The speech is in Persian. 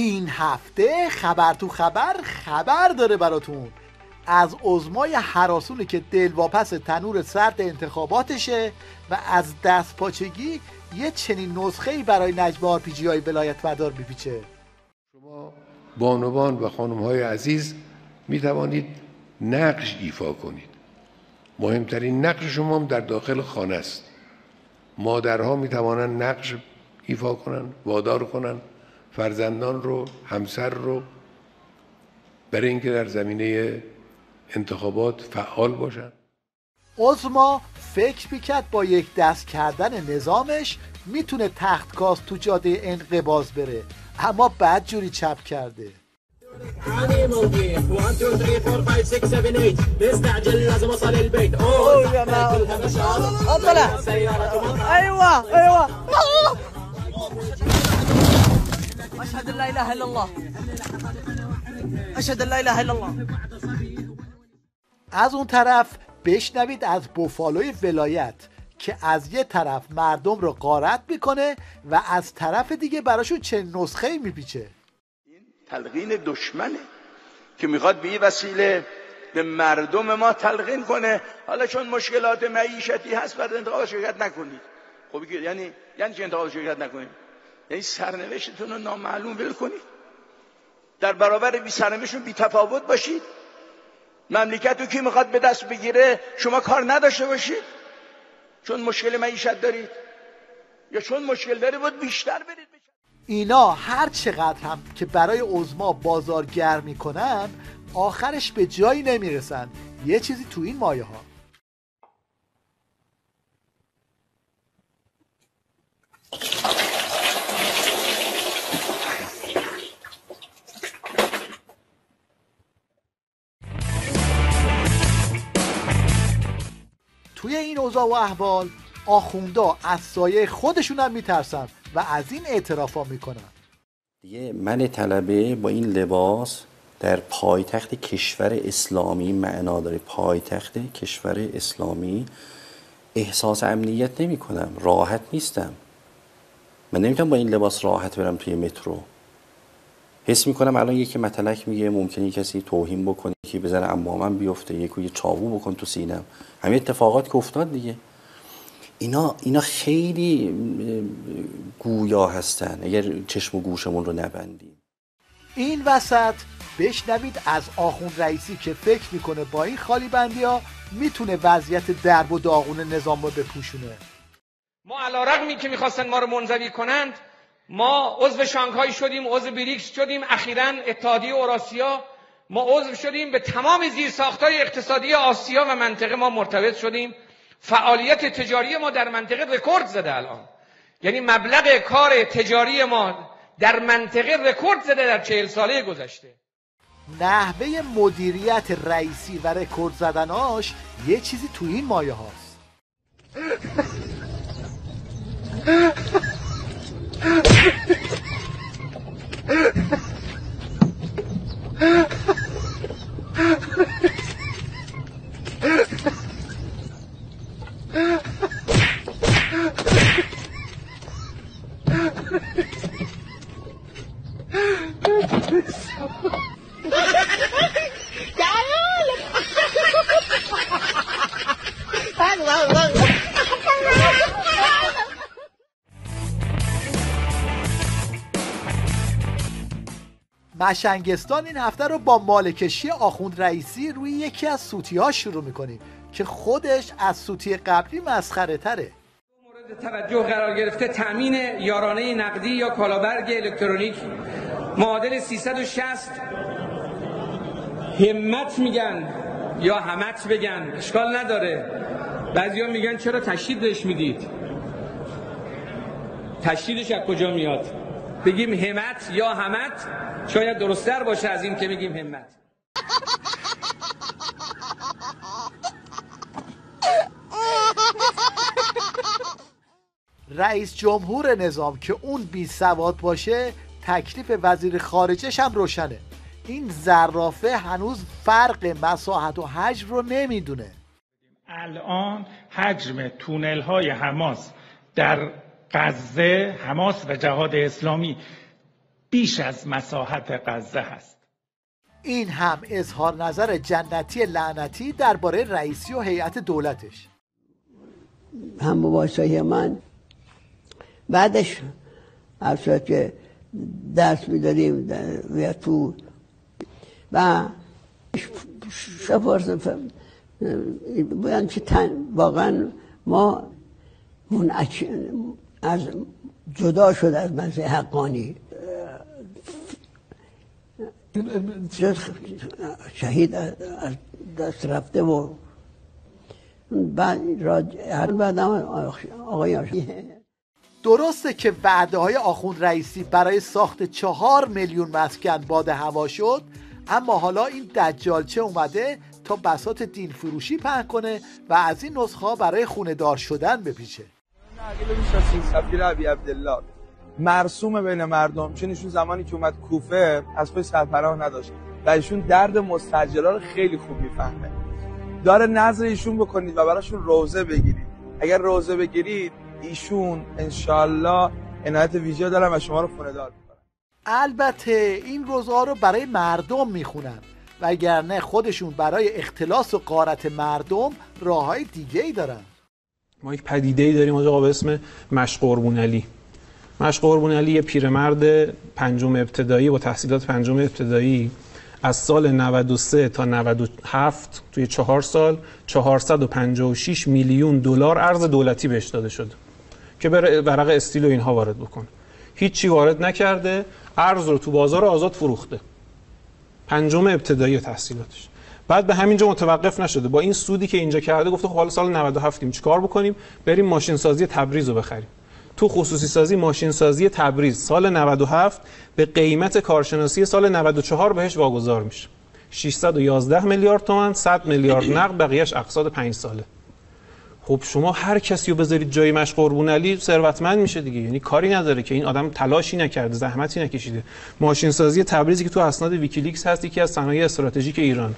این هفته خبر تو خبر داره براتون از عظمای هراسونی که دلواپس تنور سرد انتخاباتشه و از دستپاچگی یه چنین نسخه‌ای برای نجم آرپیجی‌های ولایت مدار میپیچه. شما بانوان و خانم‌های عزیز میتوانید نقش ایفا کنید. مهمترین نقش شما هم در داخل خانه است. مادرها میتوانند نقش ایفا کنند، وادار کنند فرزندان رو، همسر رو برای اینکه در زمینه انتخابات فعال باشند. عظما فکر میکرد با یک دست کردن نظامش میتونه تختکاست تو جاده انقباض بره، اما بد جوری چپ کرده. اشهد ان لا اله الا الله اشهد ان لا اله الا الله. از اون طرف بشنوید از بوفالوی ولایت که از یه طرف مردم رو غارت میکنه و از طرف دیگه براشون چه نسخه‌ای میپیچه. این تلقین دشمنه که میخواد به این وسیله به مردم ما تلقین کنه حالا چون مشکلات معیشتی هست بعد انتخابات شرکت نکنید. خب یعنی چه انتخابات شرکت نکنید؟ یعنی سرنوشتتون رو نامعلوم ول کنید، در برابر بی سرنوشتون بی تفاوت باشید. مملکت رو کی میخواد به دست بگیره شما کار نداشته باشید چون مشکل معیشت دارید یا چون مشکل دارید باید بیشتر برید. اینا هر چقدر هم که برای عظما بازار گرم میکنن آخرش به جایی نمیرسن. یه چیزی تو این مایه ها. توی این اوضاع و احوال آخوندا از سایه خودشون هم میترسن و از این اعترافا میکنن. دیگه من طلبه با این لباس در پایتخت کشور اسلامی معنا داره. پایتخت کشور اسلامی احساس امنیت نمی کنم، راحت نیستم. من نمیتونم با این لباس راحت برم توی مترو. حس میکنم الان یکی متلک میگه ممکنه کسی توهین بکنه، یکی بزنه عمامم بیفته، یکی یه چاقو بکن تو سینم. همین اتفاقات که افتاد دیگه. اینا خیلی گویا هستن اگر چشم و گوشمون رو نبندیم. این وسط بشنوید از آخوند رئیسی که فکر میکنه با این خالی بندی ها میتونه وضعیت درب و داغون نظام رو بپوشونه. ما علیرغمی که میخواستن ما رو منزوی کنند، ما عضو شانگهای شدیم، عضو بریکس شدیم، اخیراً اتحادیه اوراسیا ما عضو شدیم، به تمام زیرساخت‌های اقتصادی آسیا و منطقه ما مرتبط شدیم. فعالیت تجاری ما در منطقه رکورد زده الان، یعنی مبلغ کار تجاری ما در منطقه رکورد زده در 40 ساله گذشته. نحوه مدیریت رئیسی و رکورد زدناش یه چیزی تو این مایه هاست. مشنگستان این هفته رو با مالکشی آخوند رئیسی روی یکی از سوتی‌ها شروع می‌کنیم که خودش از سوتی قبلی مسخره تره. مورد توجه قرار گرفته تامین یارانه نقدی یا کالابرگ الکترونیک معادل 360. همت میگن یا همت بگن اشکال نداره. بعضیا میگن چرا تشدید بهش میدید؟ تشدیدش از کجا میاد؟ بگیم همت یا همت شاید درست‌تر باشه از این که بگیم همت. رئیس جمهور نظام که اون بی سواد باشه تکلیف وزیر خارجش هم روشنه. این زرافه هنوز فرق مساحت و حجم رو نمیدونه. الان حجم تونل های حماس در غزه، حماس و جهاد اسلامی بیش از مساحت غزه هست. این هم اظهار نظر جنتی لعنتی درباره رئیسی و هیئت دولتش. هم مباحثه‌های من بعدش هر که درس می‌دادیم و تو و شفارس بودن که واقعا ما از جدا شد از مذهب حقانی، شهید از دست رفته و بعد آقای درسته که وعده های آخوند رئیسی برای ساخت 4 میلیون مسکن باد هوا شد، اما حالا این دجالچه اومده تا بساط دین فروشی پهن کنه و از این نسخه ها برای خونه دار شدن بپیچه. سفیر ابی عبدالله مرسوم بین مردم، چون ایشون زمانی که اومد کوفه از پای سرپناه نداشت و ایشون درد مستاجرها رو خیلی خوب میفهمه. داره نظر ایشون بکنید و براشون روزه بگیرید. اگر روزه بگیرید ایشون انشالله عنایت ویژه دارن و شما رو خونه دار میکنن. البته این روزها رو برای مردم میخونن، وگرنه خودشون برای اختلاس و غارت مردم راههای دیگه‌ای دارن. ما یک پدیده‌ای داریم آقا به اسم مشق قربون علی. مشق قربون علی یه پیرمرد پنجم ابتدایی با تحصیلات پنجم ابتدایی از سال 93 تا 97 توی 4 سال 456 میلیون دلار ارز دولتی بهش داده شده که بره ورق استیل و اینها وارد بکنه. هیچی وارد نکرده، ارز رو تو بازار آزاد فروخته. پنجم ابتدایی تحصیلاتش. بعد به همینجا متوقف نشده، با این سودی که اینجا کرده گفته خب حالا سال 97 چیکار بکنیم؟ بریم ماشین سازی تبریز رو بخریم. تو خصوصی سازی ماشین سازی تبریز سال 97 به قیمت کارشناسی سال 94 بهش واگذار میشه. 611 میلیارد تومان، 100 میلیارد نقد، بقیه‌اش اقساط 5 ساله. خب شما هر کسی رو بذارید جای مشق قربون علی ثروتمند میشه دیگه. یعنی کاری نداره که این آدم تلاشی نکرده، زحمتی نکشیده. ماشین سازی تبریزی که تو اسناد ویکیلیکس هست، یکی از صنایع استراتژیک ایران.